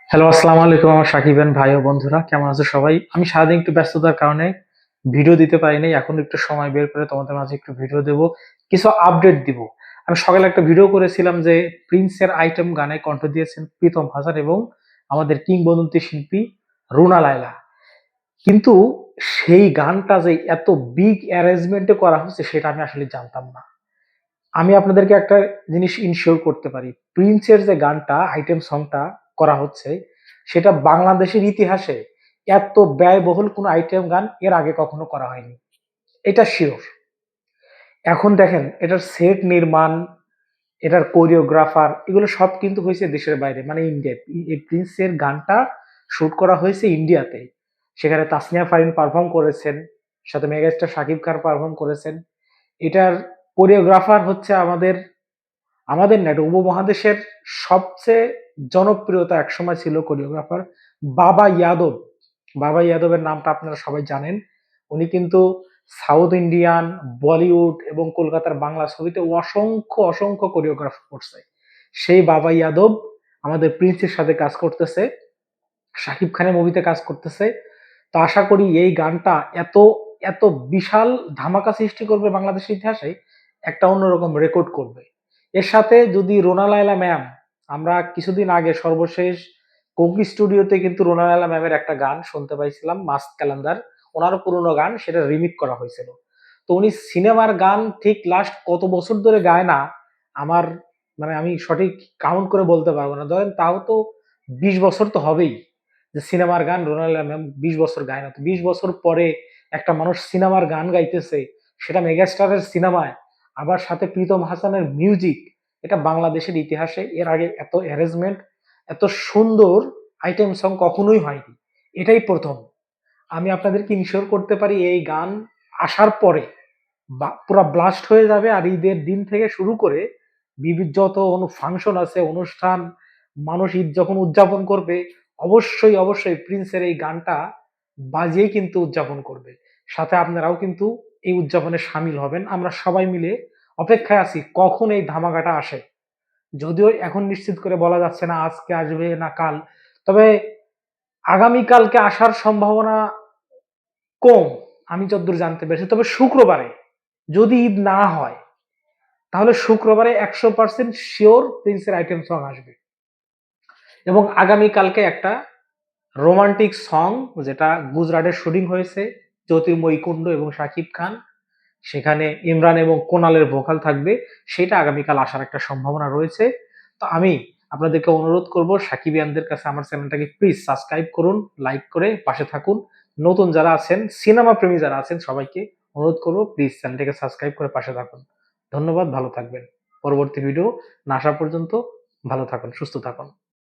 Hello, আসসালামু আলাইকুম আমার সাকিবেন ভাই ও বন্ধুরা, কেমন আছো সবাই? আমি সারাদিন একটু ব্যস্ততার কারণে ভিডিও দিতে পারিনি। এখন একটু সময় বের করে তোমাদের মাঝে একটু ভিডিও দেব, কিছু আপডেট দিব। আমি সকালে একটা ভিডিও করেছিলাম যে প্রিন্সের আইটেম গানে কণ্ঠ দিয়েছেন প্রীতম হাসান এবং আমাদের কিংবদন্তি শিল্পী রুনা লায়লা। কিন্তু সেই গানটা যে এত বিগ অ্যারেঞ্জমেন্টে করা হচ্ছে সেটা আমি আসলে জানতাম না। আমি আপনাদেরকে একটা জিনিস ইনশিওর করতে পারি, প্রিন্সের যে গানটা আইটেম সংটা করা হচ্ছে সেটা বাংলাদেশের ইতিহাসে এত ব্যয়বহুল কোনো আইটেম গান এর আগে কখনো করা হয়নি, এটা শিওর। এখন দেখেন এটার সেট নির্মাণ, এটার কোরিওগ্রাফার, এগুলো সব কিন্তু হয়েছে দেশের বাইরে, মানে ইন্ডিয়ায়। এই প্রিন্সের গানটা শুট করা হয়েছে ইন্ডিয়াতে। সেখানে তাসনিয়া ফারিন পারফর্ম করেছেন, সাথে মেগাস্টার শাকিব খান পারফর্ম করেছেন। এটার কোরিওগ্রাফার হচ্ছে আমাদের আমাদের না, এটা উপমহাদেশের সবচেয়ে জনপ্রিয়তা একসময় ছিল কোরিওগ্রাফার বাবা ইয়াদব। বাবা ইয়াদবের নামটা আপনারা সবাই জানেন। উনি কিন্তু সাউথ ইন্ডিয়ান, বলিউড এবং কলকাতার বাংলা ছবিতে অসংখ্য অসংখ্য কোরিওগ্রাফ করছে। সেই বাবা ইয়াদব আমাদের প্রিন্সের সাথে কাজ করতেছে, শাকিব খানের মুভিতে কাজ করতেছে। তো আশা করি এই গানটা এত এত বিশাল ধামাকা সৃষ্টি করবে বাংলাদেশের ইতিহাসে, একটা অন্যরকম রেকর্ড করবে। এর সাথে যদি রোনা লায়লা ম্যাম, আমরা কিছুদিন আগে সর্বশেষ কোকি স্টুডিওতে কিন্তু রোনা লায়লা ম্যামের একটা গান শুনতে পাইছিলাম, মাস্ট ক্যালেন্ডার। ওনার পুরোনো গান, সেটা রিমিক করা হয়েছিল। তো উনি সিনেমার গান ঠিক লাস্ট কত বছর ধরে গায় না, আমার মানে আমি সঠিক কাউন্ট করে বলতে পারবো না। ধরেন তাও তো 20 বছর তো হবেই যে সিনেমার গান রোনাল্ডো ম্যাম 20 বছর গায় না। তো 20 বছর পরে একটা মানুষ সিনেমার গান গাইতেছে, সেটা মেগাস্টারের সিনেমায়, আবার সাথে প্রীতম হাসানের মিউজিক। এটা বাংলাদেশের ইতিহাসে এর আগে এত অ্যারেঞ্জমেন্ট, এত সুন্দর আইটেম সং কখনোই হয়নি, এটাই প্রথম। আমি আপনাদেরকে ইনশিওর করতে পারি এই গান আসার পরে পুরা ব্লাস্ট হয়ে যাবে। আর ঈদের দিন থেকে শুরু করে যত ফাংশন আছে, অনুষ্ঠান, মানুষ ঈদ যখন উদযাপন করবে, অবশ্যই অবশ্যই প্রিন্সের এই গানটা বাজিয়েই কিন্তু উদযাপন করবে। সাথে আপনারাও কিন্তু এই উদযাপনে সামিল হবেন। আমরা সবাই মিলে অপেক্ষায় আছি কখন এই ধামাকাটা আসে। যদিও এখন নিশ্চিত করে বলা যাচ্ছে না আজকে আসবে না কাল, তবে আগামীকালকে আসার সম্ভাবনা কম আমি যতদূর জানতে পেরেছি। তবে শুক্রবারে, যদি ঈদ না হয়, তাহলে শুক্রবারে 100% শিওর প্রিন্সের আইটেম সং আসবে। এবং আগামীকালকে একটা রোমান্টিক সং, যেটা গুজরাটে শুটিং হয়েছে, জ্যোতির্ময়ী কুণ্ড এবং শাকিব খান, সেখানে ইমরান এবং কোনালের ভোকাল থাকবে, সেটা আগামীকাল আসার একটা সম্ভাবনা রয়েছে। তো আমি আপনাদেরকে অনুরোধ করব, সাকিবিয়ানদের কাছে আমার চ্যানেলটাকে প্লিজ সাবস্ক্রাইব করুন, লাইক করে পাশে থাকুন। নতুন যারা আছেন, সিনেমা প্রেমী যারা আছেন, সবাইকে অনুরোধ করব প্লিজ চ্যানেলটাকে সাবস্ক্রাইব করে পাশে থাকুন। ধন্যবাদ, ভালো থাকবেন। পরবর্তী ভিডিও না আসা পর্যন্ত ভালো থাকুন, সুস্থ থাকুন।